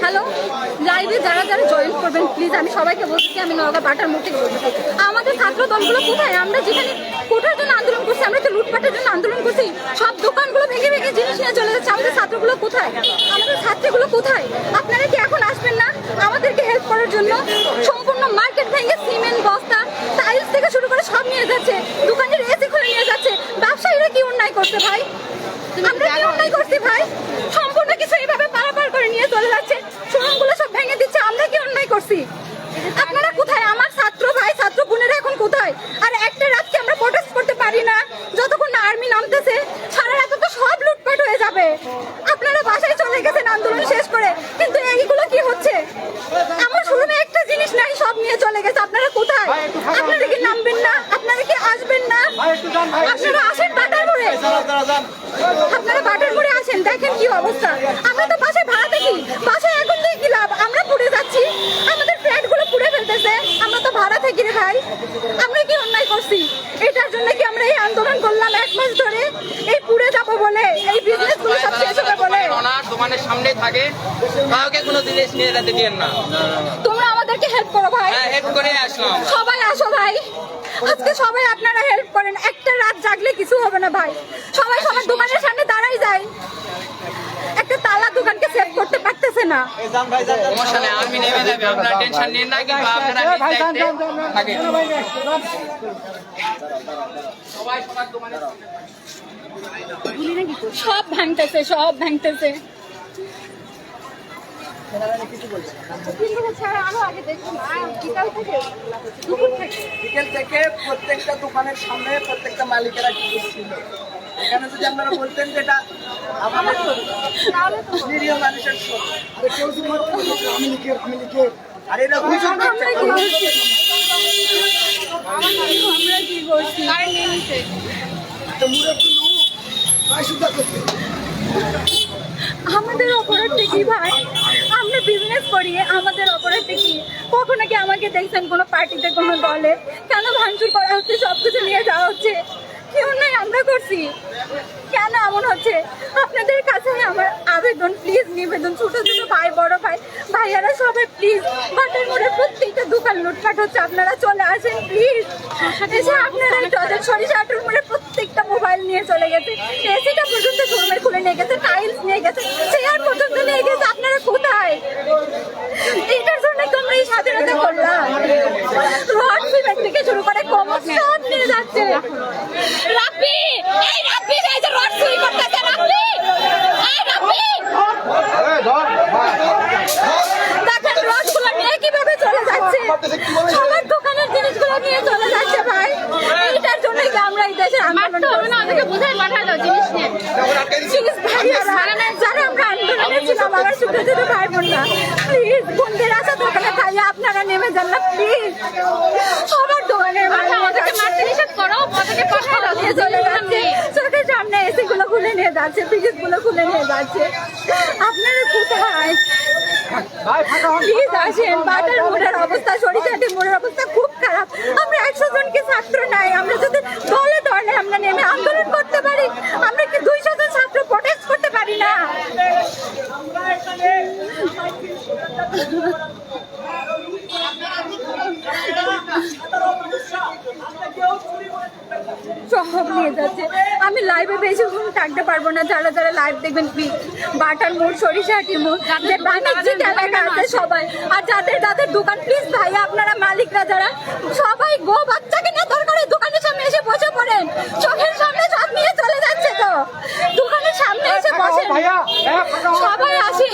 Hello, লাইভে যারা যারা জয়েন করবেন প্লিজ, আমি সবাইকে বলছি, আমি নওগাঁ বাটার মোড় থেকে বলছি, আমাদের ছাত্র দলগুলো কোথায়? আমরা যেখানে কোটার জন্য আন্দোলন করছি, আমরা তো লুটপাটের জন্য আন্দোলন করছি, সব দোকানগুলো ভেঙে ভেঙে জিনিস নিয়ে চলে যাচ্ছে। আমাদের ছাত্রগুলো কোথায়? আমাদের ছাত্রীগুলো কোথায়? আপনারা কি এখন আসবেন না আমাদেরকে হেল্প করার জন্য? সম্পূর্ণ মার্কেট ভেঙে সিমেন্ট বস্তা, টাইলস থেকে শুরু করে সব নিয়ে যাচ্ছে, দোকানের এসি খুলে নিয়ে যাচ্ছে। ব্যবসায়ীরা কি অন্যায় করছে ভাই? আমরা কি অন্যায় করছি ভাই? সম্পূর্ণ কিছু এইভাবে পারাপার করে নিয়ে চলে যাচ্ছে, শোরুমগুলো সব ভেঙে দিচ্ছে। আমরা কি অন্যায় করছি? আপনারা কোথায়? আমার ছাত্র ভাই, ছাত্র বোনেরা এখন কোথায়? আর একটা রাতকে আমরা প্রোটেস্ট করতে পারি না যতক্ষণ না আর্মি নামতেছে। সারা রাত তো সব লুটপাট হয়ে যাবে। আপনারা বাসায় চলে গেছেন আন্দোলন শেষ করে, কিন্তু এইগুলো কি হচ্ছে? আমার শোরুমে একটা জিনিস নাই, সব নিয়ে চলে গেছে। আপনারা কোথায়? আপনারা কি নামবেন না? আপনারা কি আসবেন না? আপনারা আসেন বাটার মোড়ে, আপনারা বাটার মোড়ে আসেন, দেখেন কি অবস্থা। আমরা তো বাসায় ভাড়া থাকি, বাসায় এখন থেকে কি লাভ? আমরা পুড়ে যাচ্ছি, আমাদের ফ্ল্যাট গুলো পুড়ে ফেলতেছে, আমরা তো ভাড়া থাকি রে ভাই। আমরা কি অন্যায় করছি? এটার জন্য কি আমরা এই আন্দোলন করলাম 1 মাস ধরে? এই পুড়ে যাবো বলে, এই বিজনেস গুলো সব শেষ হবে বলে? দোকানের সামনে থাকে, কাউকে কোনো জিনিস নিয়ে যেতে দিয়েন না। তোমরা আমাদেরকে হেল্প করো ভাই। হ্যাঁ, হেল্প করে আসলাম। সবাই আসো ভাই, আজকে সবাই আপনারা হেল্প করেন। একটা রাত জাগলে কিছু হবে না ভাই। সবাই সবার দোকানের সামনে দাঁড়াই যায়, একটা তালা দোকানকে সেভ করতে পারতেছে না। সমস্যা নেই, আর্মি নেমে যাবে, আপনারা টেনশন নিন না। কিন্তু আপনারা থাকেন, সবাই সবার দোকানে সব ভাঙতেছে, সব ভাঙতেছে। বিকেল থেকে প্রত্যেকটা দোকানের সামনে প্রত্যেকটা মালিকেরা কি করছিল, এখানে যদি আপনারা বলতেন যে এটা আমাদের নিরীহ মানুষের আর এটা আমাদের অপরাধটা কি ভাই? আমরা বিজনেস করি, আমাদের অপরাধটা কি? কখনো কি আমাকে দেখছেন কোনো পার্টিতে, কোনো দলে? কেন ভাঙচুর করা হচ্ছে, সবকিছু নিয়ে যাওয়া হচ্ছে? কি অন্যায় আমরা করছি? কেন এমন হচ্ছে? আপনাদের কাছে আমার আবেদন, প্লিজ নিবেদন, ছোট ছোট ভাই, বড় ভাই, ভাইয়ারা সবাই প্লিজ, বাটার মোড়ে প্রত্যেকটা দোকান লুটপাট হচ্ছে, আপনারা চলে আসেন প্লিজ। এসে আপনারা সরিষা আটুর মোড়ে প্রত্যেকটা মোবাইল নিয়ে চলে গেছে, এসিটা পর্যন্ত শোরুমে খুলে নিয়ে গেছে, টাইলস নিয়ে গেছে, চেয়ার পর্যন্ত নিয়ে গেছে। আপনারা কোথায়? এটার জন্য তো আমরা এই স্বাধীনতা করলাম। রড সিমেন্ট থেকে শুরু করে কমর সব নিয়ে যাচ্ছে। রাব্বি, এই রাব্বি এই যে রড চুরি করতেছে, রাব্বি, এই রাব্বি, দেখেন রডগুলো নিয়ে কিভাবে চলে যাচ্ছে, সবার দোকানের জিনিসগুলো নিয়ে চলে যাচ্ছে ভাই। এইটার জন্য কি আমরা এই দেশে আন্দোলন করব না? ওদেরকে বুঝাই পাঠাই দাও জিনিস নিয়ে। প্লিজ ভাইয়ারা, যারা আমরা আন্দোলনে ছিলাম, আমার ছোট ছোট ভাই বোনরা, প্লিজ বন্ধের আসা দোকানে ভাইয়া আপনারা নেমে যান না প্লিজ। সবার দোকানের ওদেরকে মারতে নিষেধ করো, ওদেরকে পাঠাই দাও, নিয়ে চলে যাচ্ছে, চোখের সামনে এসি গুলো খুলে নিয়ে যাচ্ছে, ফ্রিজ গুলো খুলে নিয়ে যাচ্ছে। আপনারা কোথায়? প্লিজ আসেন। বাটার মোড়ের অবস্থা, সরিষাটি মোড়ের অবস্থা খুব খারাপ। আমরা 100 জনকে ছাত্র নাই, আমরা যদি দলে দলে আমরা নেমে আন্দোলন করতে পারি, আমরা কি 200 জন ছাত্র প্রোটেস্ট করতে পারি না? সব নিয়ে যাচ্ছে। আমি লাইভে বেশিক্ষণ থাকতে পারবো না, যারা যারা লাইভ দেখবেন প্লিজ, বাটার মোড়, সরিষাহাটি মোড়, যে বাণিজ্যিক এলাকা আছে সবাই, আর যাদের যাদের দোকান, প্লিজ ভাইয়া আপনারা মালিকরা যারা, সবাই গো বাচ্চাকে নিয়ে দরকার দোকানের সামনে এসে বসে পড়েন, চোখের সামনে সব নিয়ে চলে যাচ্ছে, তো দোকানের সামনে এসে বসেন, সবাই আসে।